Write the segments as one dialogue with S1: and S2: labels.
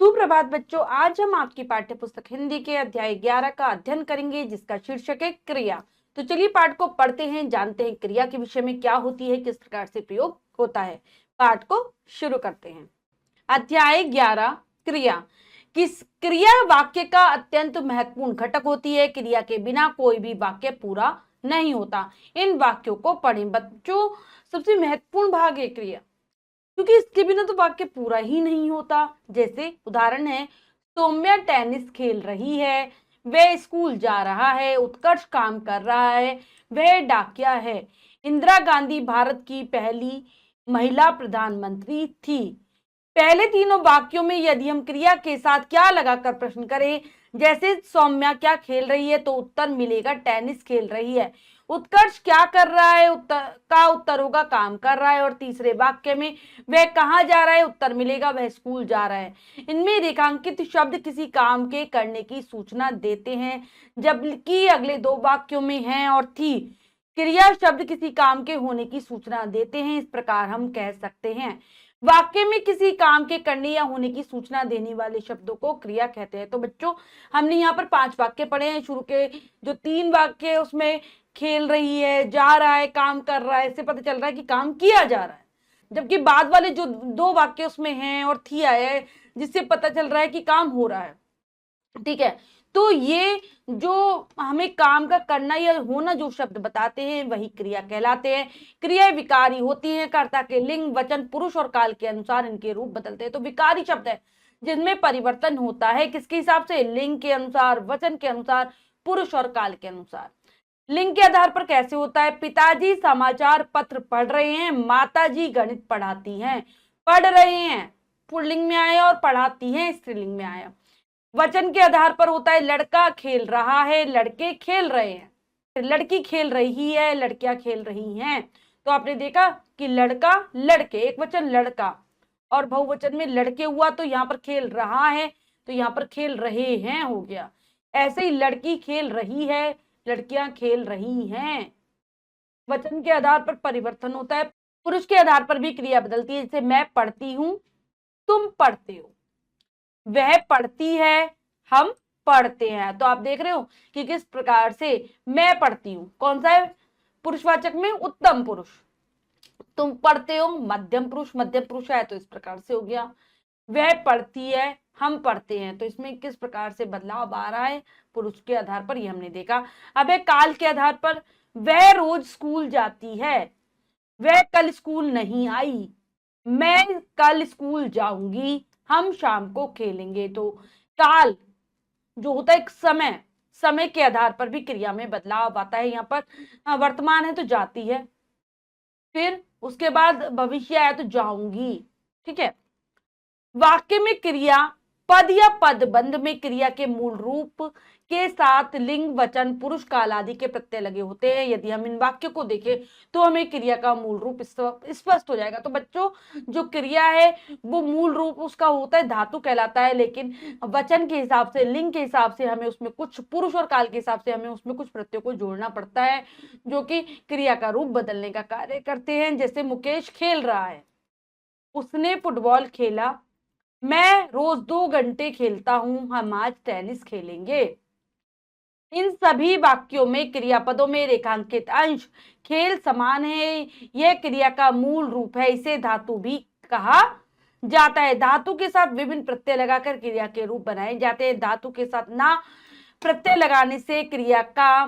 S1: सुप्रभात बच्चों, आज हम आपकी पाठ्य पुस्तक हिंदी के अध्याय 11 का अध्ययन करेंगे, जिसका शीर्षक है क्रिया। तो चलिए पाठ को पढ़ते हैं, जानते हैं क्रिया के विषय में क्या होती है, किस प्रकार से प्रयोग होता है। पाठ को शुरू करते हैं। अध्याय 11 क्रिया। किस क्रिया वाक्य का अत्यंत महत्वपूर्ण घटक होती है। क्रिया के बिना कोई भी वाक्य पूरा नहीं होता। इन वाक्यों को पढ़ें बच्चों। सबसे महत्वपूर्ण भाग है क्रिया, क्योंकि इसके बिना तो वाक्य पूरा ही नहीं होता। जैसे उदाहरण है, सौम्या टेनिस खेल रही है, वह स्कूल जा रहा है, उत्कर्ष काम कर रहा है, वह डाकिया है, इंदिरा गांधी भारत की पहली महिला प्रधानमंत्री थी। पहले तीनों वाक्यों में यदि हम क्रिया के साथ क्या लगाकर प्रश्न करें, जैसे सौम्या क्या खेल रही है, तो उत्तर मिलेगा टेनिस खेल रही है। उत्कर्ष क्या कर रहा है, उत्तर होगा काम कर रहा है। और तीसरे वाक्य में वह कहाँ जा रहा है, उत्तर मिलेगा वह स्कूल जा रहा है। इनमें रेखांकित शब्द किसी काम के करने की सूचना देते हैं, जबकि अगले दो वाक्यों में है और थी क्रिया शब्द किसी काम के होने की सूचना देते हैं। इस प्रकार हम कह सकते हैं वाक्य में किसी काम के करने या होने की सूचना देने वाले शब्दों को क्रिया कहते हैं। तो बच्चों, हमने यहाँ पर 5 वाक्य पढ़े हैं। शुरू के जो 3 वाक्य है उसमें खेल रही है, जा रहा है, काम कर रहा है, इससे पता चल रहा है कि काम किया जा रहा है। जबकि बाद वाले जो 2 वाक्य उसमें हैं और थी आया है, जिससे पता चल रहा है कि काम हो रहा है। ठीक है, तो ये जो हमें काम का करना या होना जो शब्द बताते हैं वही क्रिया कहलाते हैं। क्रिया विकारी होती हैं, कर्ता के लिंग, वचन, पुरुष और काल के अनुसार इनके रूप बदलते हैं। तो विकारी शब्द है जिनमें परिवर्तन होता है, किसके हिसाब से, लिंग के अनुसार, वचन के अनुसार, पुरुष और काल के अनुसार। लिंग के आधार पर कैसे होता है, पिताजी समाचार पत्र पढ़ रहे हैं, माताजी गणित पढ़ाती हैं। पढ़ रहे हैं पुल्लिंग में आया और पढ़ाती हैं स्त्रीलिंग में आया। वचन के आधार पर होता है, लड़का खेल रहा है, लड़के खेल रहे हैं, लड़की खेल रही है, लड़कियां खेल रही हैं। तो आपने देखा कि लड़का, लड़के, एक वचन लड़का और बहुवचन में लड़के हुआ, तो यहाँ पर खेल रहा है, तो यहाँ पर खेल रहे हैं हो गया। ऐसे ही लड़की खेल रही है, लड़कियां खेल रही हैं। वचन के आधार पर परिवर्तन होता है, पुरुष के आधार पर भी क्रिया बदलती है। जैसे मैं पढ़ती हूं, तुम पढ़ते हो, वह पढ़ती है, हम पढ़ते हैं। तो आप देख रहे हो कि किस प्रकार से मैं पढ़ती हूं कौन सा है, पुरुषवाचक में उत्तम पुरुष, तुम पढ़ते हो मध्यम पुरुष, मध्यम पुरुष है तो इस प्रकार से हो गया। वह पढ़ती है, हम पढ़ते हैं, तो इसमें किस प्रकार से बदलाव आ रहा है, पुरुष के आधार पर, ये हमने देखा। अब है काल के आधार पर, वह रोज स्कूल जाती है, वह कल स्कूल नहीं आई, मैं कल स्कूल जाऊंगी, हम शाम को खेलेंगे। तो काल जो होता है एक समय, समय के आधार पर भी क्रिया में बदलाव आता है। यहाँ पर वर्तमान है तो जाती है, फिर उसके बाद भविष्य आया तो जाऊंगी। ठीक है, वाक्य में क्रिया पद या पदबंध में क्रिया के मूल रूप के साथ लिंग, वचन, पुरुष, काल आदि के प्रत्यय लगे होते हैं। यदि हम इन वाक्यों को देखें तो हमें क्रिया का मूल रूप स्पष्ट हो जाएगा। तो बच्चों, जो क्रिया है वो मूल रूप उसका होता है धातु कहलाता है, लेकिन वचन के हिसाब से, लिंग के हिसाब से हमें उसमें कुछ, पुरुष और काल के हिसाब से हमें उसमें कुछ प्रत्ययों को जोड़ना पड़ता है, जो कि क्रिया का रूप बदलने का कार्य करते हैं। जैसे मुकेश खेल रहा है, उसने फुटबॉल खेला, मैं रोज 2 घंटे खेलता हूं, हम आज टेनिस खेलेंगे। इन सभी वाक्यों में क्रियापदों में रेखांकित अंश खेल समान है, यह क्रिया का मूल रूप है, इसे धातु भी कहा जाता है। धातु के साथ विभिन्न प्रत्यय लगाकर क्रिया के रूप बनाए जाते हैं। धातु के साथ ना प्रत्यय लगाने से क्रिया का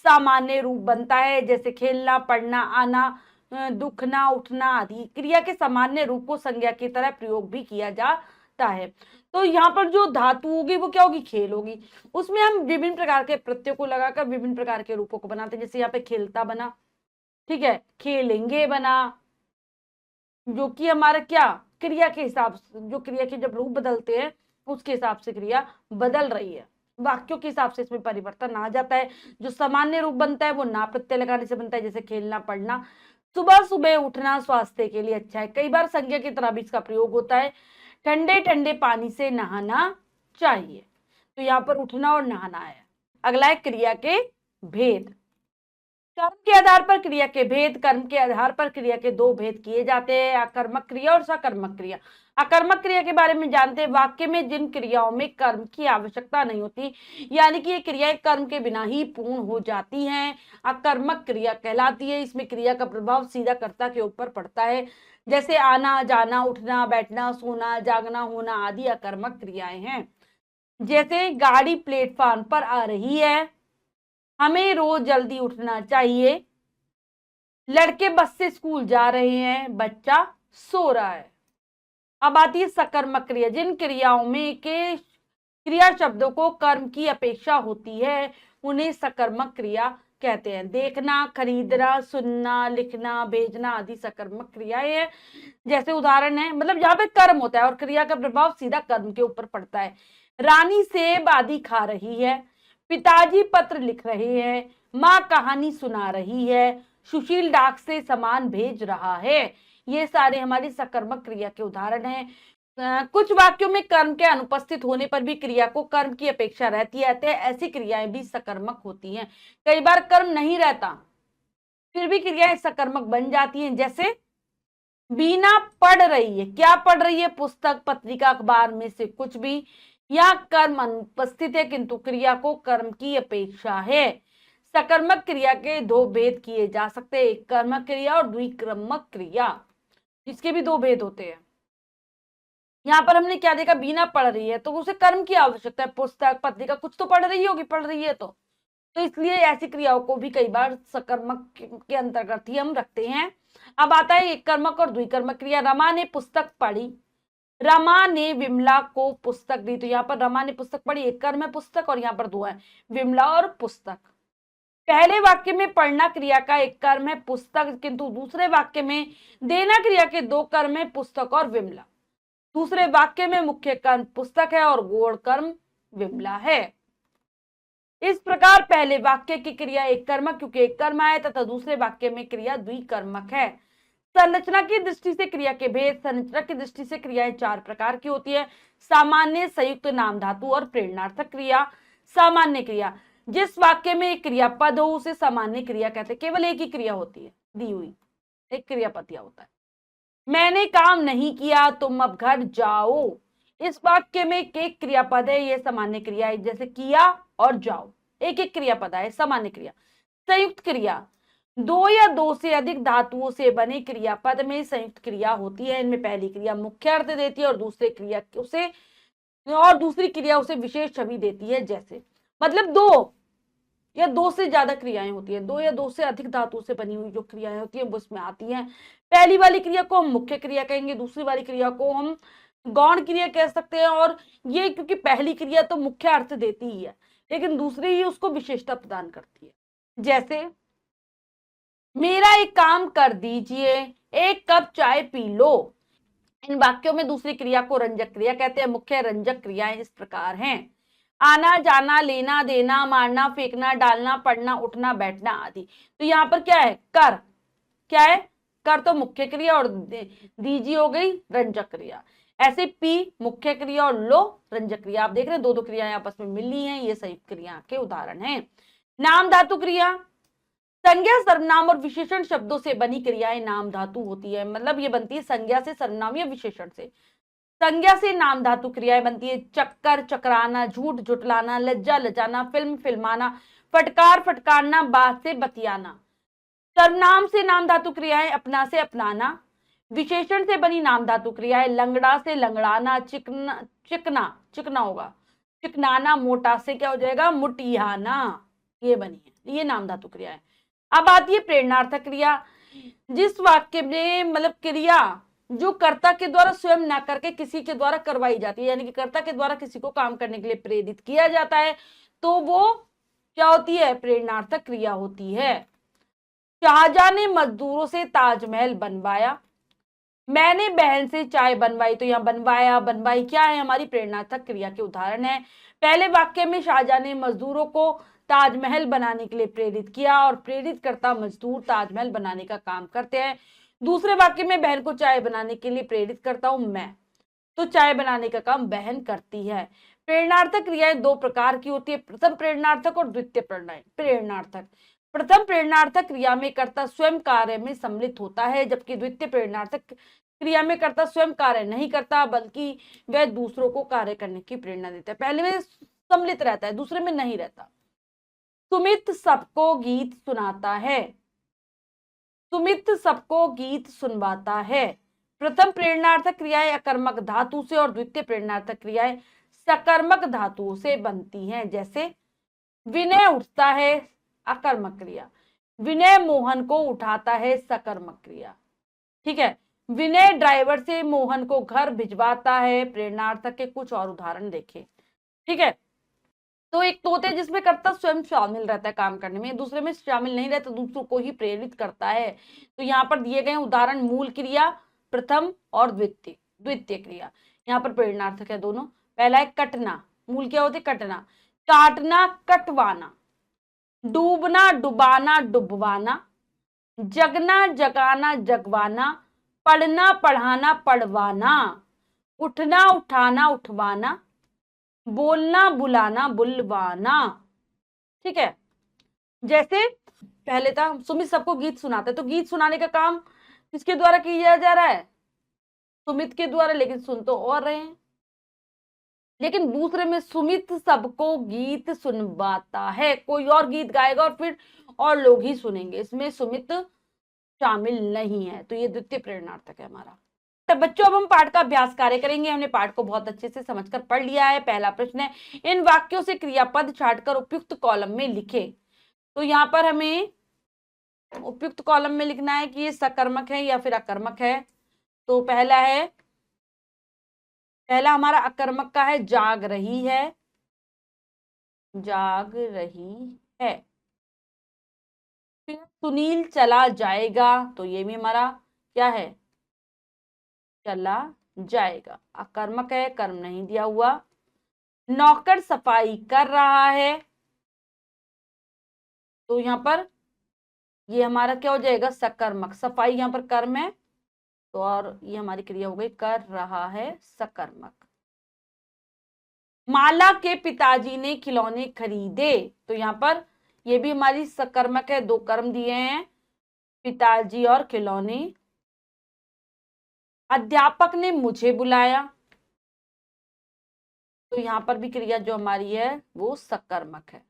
S1: सामान्य रूप बनता है, जैसे खेलना, पढ़ना, आना, दुखना, उठना आदि। क्रिया के सामान्य रूप को संज्ञा की तरह प्रयोग भी किया जाता है। तो यहाँ पर जो धातु होगी वो क्या होगी, खेल होगी। उसमें हम विभिन्न प्रकार के प्रत्ययों को लगाकर विभिन्न प्रकार के रूपों को बनाते हैं। जैसे यहाँ पे खेलता बना, ठीक है, खेलेंगे बना, जो कि हमारा क्या, क्रिया के हिसाब से, जो क्रिया के जब रूप बदलते हैं उसके हिसाब से क्रिया बदल रही है। वाक्यों के हिसाब से इसमें परिवर्तन आ जाता है। जो सामान्य रूप बनता है वो ना प्रत्यय लगाने से बनता है, जैसे खेलना, पढ़ना। सुबह सुबह उठना स्वास्थ्य के लिए अच्छा है, कई बार संज्ञा की तरह भी इसका प्रयोग होता है। ठंडे ठंडे पानी से नहाना चाहिए, तो यहाँ पर उठना और नहाना है। अगला है क्रिया के भेद। कर्म के आधार पर क्रिया के भेद। कर्म के आधार पर क्रिया के 2 भेद किए जाते हैं, आकर्मक क्रिया और सकर्मक क्रिया। अकर्मक क्रिया के बारे में जानते हैं। वाक्य में जिन क्रियाओं में कर्म की आवश्यकता नहीं होती, यानी कि ये क्रियाएं कर्म के बिना ही पूर्ण हो जाती हैं, अकर्मक क्रिया कहलाती है। इसमें क्रिया का प्रभाव सीधा कर्ता के ऊपर पड़ता है, जैसे आना जाना, उठना बैठना, सोना जागना, होना आदि अकर्मक क्रियाएं हैं। जैसे गाड़ी प्लेटफॉर्म पर आ रही है, हमें रोज जल्दी उठना चाहिए, लड़के बस से स्कूल जा रहे हैं, बच्चा सो रहा है। अब आती है सकर्मक क्रिया। जिन क्रियाओं में के क्रिया शब्दों को कर्म की अपेक्षा होती है उन्हें सकर्मक क्रिया कहते हैं। देखना, खरीदना, सुनना, लिखना, भेजना आदि सकर्मक क्रियाएं हैं। जैसे उदाहरण है, मतलब यहाँ पे कर्म होता है और क्रिया का प्रभाव सीधा कर्म के ऊपर पड़ता है। रानी सेब आदि खा रही है, पिताजी पत्र लिख रहे हैं, माँ कहानी सुना रही है, सुशील डाक से सामान भेज रहा है। ये सारे हमारी सकर्मक क्रिया के उदाहरण हैं। कुछ वाक्यों में कर्म के अनुपस्थित होने पर भी क्रिया को कर्म की अपेक्षा रहती है, अतः ऐसी क्रियाएं भी सकर्मक होती हैं। कई बार कर्म नहीं रहता फिर भी क्रियाएं सकर्मक बन जाती हैं। जैसे बीना पढ़ रही है, क्या पढ़ रही है? पुस्तक, पत्रिका, अखबार में से कुछ भी। यहाँ कर्म अनुपस्थित है किंतु क्रिया को कर्म की अपेक्षा है। सकर्मक क्रिया के दो भेद किए जा सकते हैं, एक कर्मक क्रिया और द्विकर्मक क्रिया, इसके भी दो भेद होते हैं। यहाँ पर हमने क्या देखा, बीना पढ़ रही है तो उसे कर्म की आवश्यकता है, पुस्तक पत्रिका कुछ तो पढ़ रही होगी, पढ़ रही है तो इसलिए ऐसी क्रियाओं को भी कई बार सकर्मक के अंतर्गत ही हम रखते हैं। अब आता है एक कर्मक और द्विकर्मक क्रिया। रमा ने पुस्तक पढ़ी, रमा ने विमला को पुस्तक दी। तो यहाँ पर रमा ने पुस्तक पढ़ी, एक कर्म है पुस्तक, और यहाँ पर दो है, विमला और पुस्तक। पहले वाक्य में पढ़ना क्रिया का एक कर्म है पुस्तक, किंतु दूसरे वाक्य में देना क्रिया के दो कर्म है पुस्तक और विमला। दूसरे वाक्य में मुख्य कर्म पुस्तक है और गौण कर्म विमला है। इस प्रकार पहले वाक्य की क्रिया एक कर्मक क्योंकि एक कर्म है तथा दूसरे वाक्य में क्रिया द्विकर्मक है। संरचना की दृष्टि से क्रिया के भेद। संरचना की दृष्टि से क्रियाएं चार प्रकार की होती है, सामान्य, संयुक्त, नाम धातु और प्रेरणार्थक क्रिया। सामान्य क्रिया, जिस वाक्य में एक क्रियापद हो उसे सामान्य क्रिया कहते हैं। केवल एक ही क्रिया होती है दी हुई, एक क्रियापद दिया होता है। मैंने काम नहीं किया, तुम अब घर जाओ। इस वाक्य में एक क्रियापद है, यह सामान्य क्रिया है, जैसे किया और जाओ, एक एक क्रियापद है, सामान्य क्रिया। संयुक्त क्रिया, दो या दो से अधिक धातुओं से बने क्रियापद में संयुक्त क्रिया होती है। इनमें पहली क्रिया मुख्य अर्थ देती है और दूसरी क्रिया उसे विशेष छवि देती है। जैसे मतलब दो या दो से ज्यादा क्रियाएं होती है, दो या दो से अधिक धातु से बनी हुई जो क्रियाएं होती है वो इसमें आती हैं। पहली वाली क्रिया को हम मुख्य क्रिया कहेंगे, दूसरी वाली क्रिया को हम गौण क्रिया कह सकते हैं। और ये क्योंकि पहली क्रिया तो मुख्य अर्थ देती ही है लेकिन दूसरी ही उसको विशेषता प्रदान करती है। जैसे मेरा एक काम कर दीजिए, एक कप चाय पी लो। इन वाक्यों में दूसरी क्रिया को रंजक क्रिया कहते हैं। मुख्य रंजक क्रियाएं इस प्रकार हैं, आना जाना, लेना देना, मारना फेंकना, डालना पढ़ना, उठना बैठना आदि। तो यहाँ पर क्या है, कर, क्या है, कर तो मुख्य क्रिया और दीजिए हो गई रंजक क्रिया। ऐसे पी मुख्य क्रिया और लो रंजक क्रिया। आप देख रहे हैं दो दो क्रियाएं आपस में मिली हैं, ये संयुक्त क्रिया के उदाहरण हैं। नाम धातु क्रिया, संज्ञा सर्वनाम और विशेषण शब्दों से बनी क्रियाएं नाम धातु होती है। मतलब ये बनती है संज्ञा से, सर्वनाम या विशेषण से। संज्ञा से नाम धातु क्रियाएं बनती है, चक्कर चकराना, झूठ झुटलाना, लज्जा लजाना, फिल्म फिल्माना, फटकार फटकारना, बात से बतियाना। सर्वनाम से नाम धातु क्रियाएं अपना से अपनाना। विशेषण से बनी नाम धातु क्रियाएं लंगड़ा से लंगड़ाना, चिकना चिकना चिकना होगा चिकनाना, मोटा से क्या हो जाएगा, मुटियाना। ये बनी है, ये नाम धातु क्रिया है। अब आती है प्रेरणार्थक क्रिया, जिस वाक्य में मतलब क्रिया जो कर्ता के द्वारा स्वयं ना करके किसी के द्वारा करवाई जाती है, यानी कि कर्ता के द्वारा किसी को काम करने के लिए प्रेरित किया जाता है, तो वो क्या होती है, प्रेरणार्थक क्रिया होती है। शाहजहां ने मजदूरों से ताजमहल बनवाया, मैंने बहन से चाय बनवाई। तो यहाँ बनवाया बनवाई क्या है, हमारी प्रेरणार्थक क्रिया के उदाहरण है। पहले वाक्य में शाहजहां ने मजदूरों को ताजमहल बनाने के लिए प्रेरित किया और प्रेरित करता मजदूर ताजमहल बनाने का काम करते हैं। दूसरे वाक्य में बहन को चाय बनाने के लिए प्रेरित करता हूं मैं, तो चाय बनाने का काम बहन करती है। प्रेरणार्थक क्रियाएं दो प्रकार की होती है, प्रथम प्रेरणार्थक और द्वितीय प्रेरणार्थक। प्रथम प्रेरणार्थक क्रिया में कर्ता स्वयं कार्य में सम्मिलित होता है, जबकि द्वितीय प्रेरणार्थक क्रिया में कर्ता स्वयं कार्य नहीं करता, बल्कि वह दूसरों को कार्य करने की प्रेरणा देता है। पहले में सम्मिलित रहता है, दूसरे में नहीं रहता। सुमित सबको गीत सुनाता है। सुमित सबको गीत सुनवाता है। प्रथम प्रेरणार्थक क्रियाएं अकर्मक धातु से और द्वितीय प्रेरणार्थक क्रियाएं सकर्मक धातुओं से बनती हैं। जैसे विनय उठता है, अकर्मक क्रिया। विनय मोहन को उठाता है, सकर्मक क्रिया। ठीक है। विनय ड्राइवर से मोहन को घर भिजवाता है। प्रेरणार्थक के कुछ और उदाहरण देखें। ठीक है। तो एक तो होते हैं जिसमें कर्ता स्वयं शामिल रहता है काम करने में, दूसरे में शामिल नहीं रहता, दूसरों को ही प्रेरित करता है। तो यहाँ पर दिए गए उदाहरण मूल क्रिया, प्रथम और द्वितीय द्वितीय क्रिया। यहाँ पर प्रेरणार्थक है दोनों। पहला है कटना। मूल क्या होते? कटना। काटना, कटवाना। डूबना, डुबाना, डुबवाना। जगना, जगाना, जगवाना। पढ़ना, पढ़ाना, पढ़वाना। उठना, उठाना, उठवाना। बोलना, बुलाना, बुलवाना। ठीक है। जैसे पहले था सुमित सबको गीत सुनाता है, तो गीत सुनाने का काम किसके द्वारा किया जा रहा है? सुमित के द्वारा, लेकिन सुन तो और रहे हैं। लेकिन दूसरे में सुमित सबको गीत सुनवाता है, कोई और गीत गाएगा और फिर और लोग ही सुनेंगे, इसमें सुमित शामिल नहीं है। तो ये द्वितीय प्रेरणार्थक है हमारा। तो बच्चों अब हम पाठ का अभ्यास कार्य करेंगे। हमने पाठ को बहुत अच्छे से समझकर पढ़ लिया है। पहला प्रश्न है, इन वाक्यों से क्रियापद छांटकर उपयुक्त कॉलम में लिखे। तो यहाँ पर हमें उपयुक्त कॉलम में लिखना है कि ये सकर्मक है या फिर अकर्मक है। तो पहला हमारा अकर्मक का है, जाग रही है। जाग रही है। फिर सुनील चला जाएगा, तो ये भी हमारा क्या है? चला जाएगा। अकर्मक है, कर्म नहीं दिया हुआ। नौकर सफाई कर रहा है, तो यहां पर ये हमारा क्या हो जाएगा? सकर्मक। सफाई यहां पर कर्म है, तो और ये हमारी क्रिया हो गई कर रहा है, सकर्मक। माला के पिताजी ने खिलौने खरीदे, तो यहां पर ये भी हमारी सकर्मक है, दो कर्म दिए हैं, पिताजी और खिलौने। अध्यापक ने मुझे बुलाया, तो यहां पर भी क्रिया जो हमारी है वो सकर्मक है।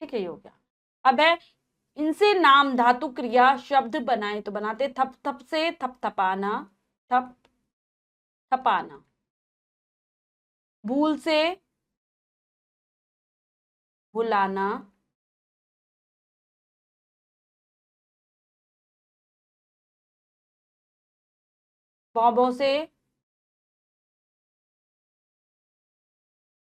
S1: ठीक है, ये हो गया। अब है, इनसे नाम धातु क्रिया शब्द बनाए, तो बनाते थप थप से थपथपाना, थप थपाना। भूल से भुलाना। भौं से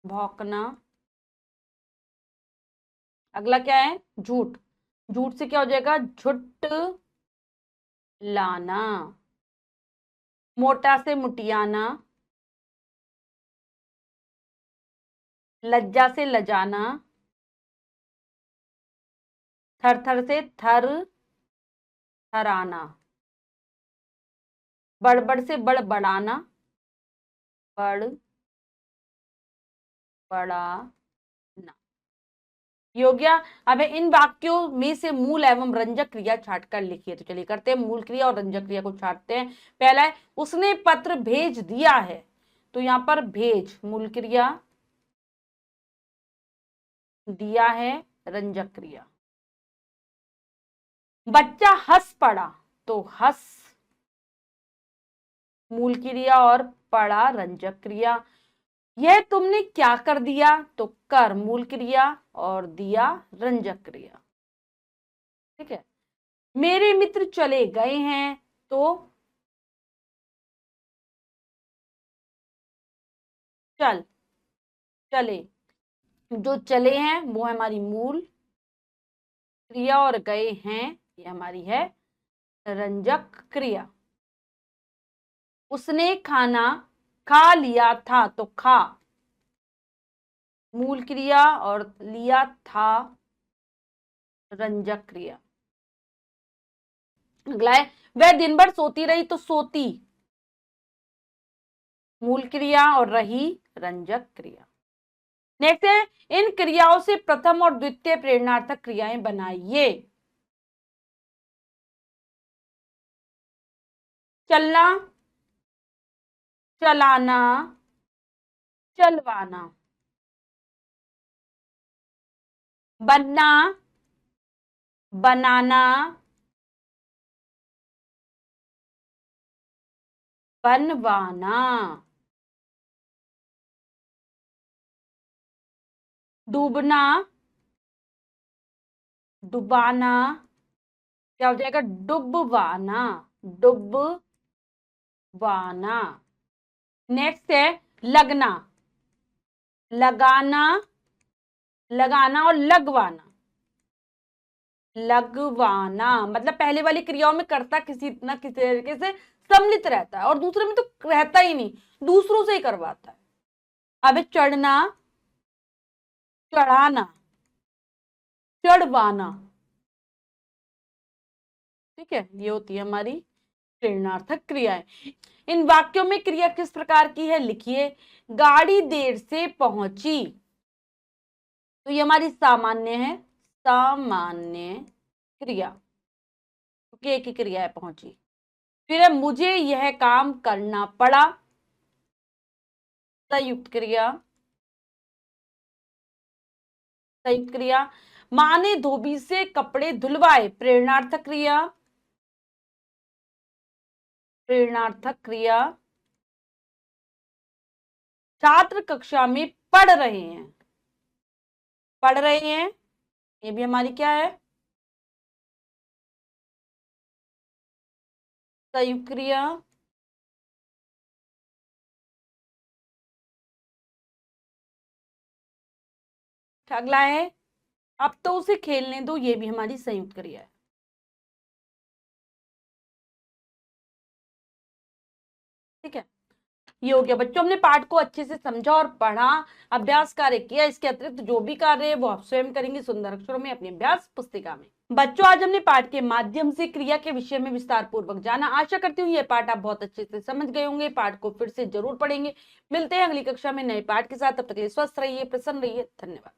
S1: भौंकना। अगला क्या है? झूठ। झूठ से क्या हो जाएगा? झुट लाना। मोटा से मुटियाना। लज्जा से लजाना। थर थर से थर थराना। बड़बड़ से बड़बड़ाना। बड़ बड़ाना। ये हो गया। अब इन वाक्यों में से मूल एवं रंजक क्रिया छाट कर लिखिए। तो चलिए करते हैं, मूल क्रिया और रंजक क्रिया को छाटते हैं। पहला है, उसने पत्र भेज दिया है, तो यहां पर भेज मूल क्रिया, दिया है रंजक क्रिया। बच्चा हंस पड़ा, तो हंस मूल क्रिया और पड़ा रंजक क्रिया। यह तुमने क्या कर दिया, तो कर मूल क्रिया और दिया रंजक क्रिया। ठीक है। मेरे मित्र चले गए हैं, तो चल चले, जो चले हैं वो है हमारी मूल क्रिया और गए हैं ये हमारी है रंजक क्रिया। उसने खाना खा लिया था, तो खा मूल क्रिया और लिया था रंजक क्रिया। अगला है, वह दिन भर सोती रही, तो सोती मूल क्रिया और रही रंजक क्रिया। नेक्स्ट है, इन क्रियाओं से प्रथम और द्वितीय प्रेरणार्थक क्रियाएं बनाइए। चलना, चलाना, चलवाना। बनना, बनाना, बनवाना। डूबना, डुबाना, क्या हो जाएगा? डुबवाना, डुबवाना। नेक्स्ट है लगना, लगाना, लगाना और लगवाना। लगवाना मतलब पहले वाली क्रियाओं में कर्ता किसी न किसी तरीके से सम्मिलित रहता है और दूसरे में तो रहता ही नहीं, दूसरों से ही करवाता है। अब चढ़ना, चढ़ाना, चढ़वाना। ठीक है, ये होती है हमारी प्रेरणार्थक क्रियाएं। इन वाक्यों में क्रिया किस प्रकार की है लिखिए। गाड़ी देर से पहुंची, तो ये हमारी सामान्य है, सामान्य क्रिया, क्योंकि एक ही क्रिया है, पहुंची। फिर है मुझे यह काम करना पड़ा, संयुक्त क्रिया, संयुक्त क्रिया। मां ने धोबी से कपड़े धुलवाए, प्रेरणार्थक क्रिया, प्रेरणार्थक क्रिया। छात्र कक्षा में पढ़ रहे हैं, पढ़ रहे हैं, ये भी हमारी क्या है? संयुक्त क्रिया। अगला है अब तो उसे खेलने दो, ये भी हमारी संयुक्त क्रिया है। ठीक है, ये हो गया बच्चों, हमने पाठ को अच्छे से समझा और पढ़ा, अभ्यास कार्य किया। इसके अतिरिक्त जो भी कार्य है वो आप स्वयं करेंगे सुंदर अक्षरों में अपनी अभ्यास पुस्तिका में। बच्चों, आज हमने पाठ के माध्यम से क्रिया के विषय में विस्तार पूर्वक जाना। आशा करती हूँ ये पाठ आप बहुत अच्छे से समझ गए होंगे। पाठ को फिर से जरूर पढ़ेंगे। मिलते हैं अगली कक्षा में नए पाठ के साथ, तब तक के लिए स्वस्थ रहिए, प्रसन्न रहिए। धन्यवाद।